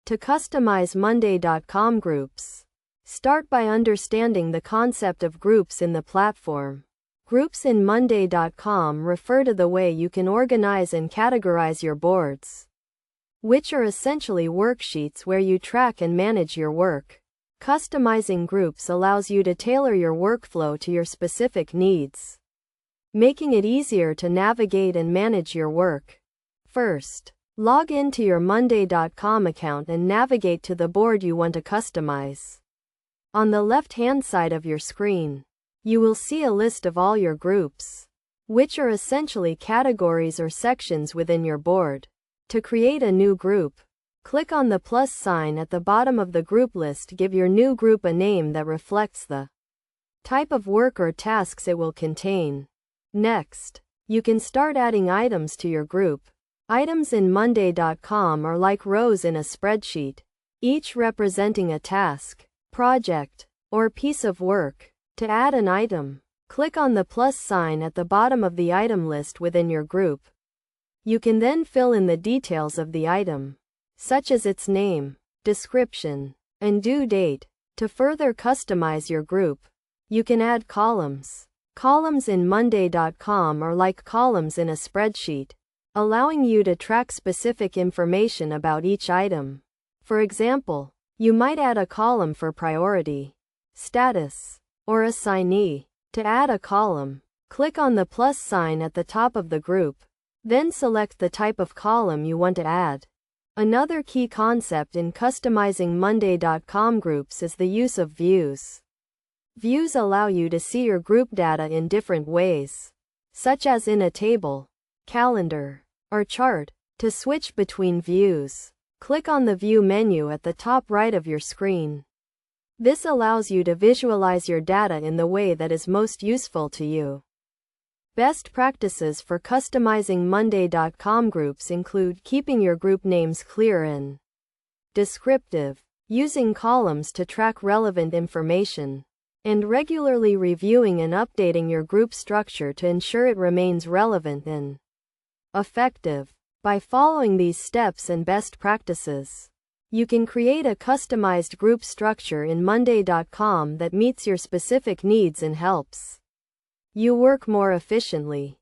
To customize Monday.com groups, start by understanding the concept of groups in the platform. Groups in Monday.com refer to the way you can organize and categorize your boards, which are essentially worksheets where you track and manage your work. Customizing groups allows you to tailor your workflow to your specific needs, making it easier to navigate and manage your work. First, log into your Monday.com account and navigate to the board you want to customize. On the left-hand side of your screen, you will see a list of all your groups, which are essentially categories or sections within your board. To create a new group, click on the plus sign at the bottom of the group list. Give your new group a name that reflects the type of work or tasks it will contain. Next, you can start adding items to your group. Items in Monday.com are like rows in a spreadsheet, each representing a task, project, or piece of work. To add an item, click on the plus sign at the bottom of the item list within your group. You can then fill in the details of the item, such as its name, description, and due date. To further customize your group, you can add columns. Columns in Monday.com are like columns in a spreadsheet, allowing you to track specific information about each item. For example, you might add a column for priority, status, or assignee. To add a column, click on the plus sign at the top of the group, then select the type of column you want to add. Another key concept in customizing Monday.com groups is the use of views. Views allow you to see your group data in different ways, such as in a table, calendar, or chart. To switch between views, click on the View menu at the top right of your screen. This allows you to visualize your data in the way that is most useful to you. Best practices for customizing Monday.com groups include keeping your group names clear and descriptive, using columns to track relevant information, and regularly reviewing and updating your group structure to ensure it remains relevant and effective. By following these steps and best practices, you can create a customized group structure in Monday.com that meets your specific needs and helps you work more efficiently.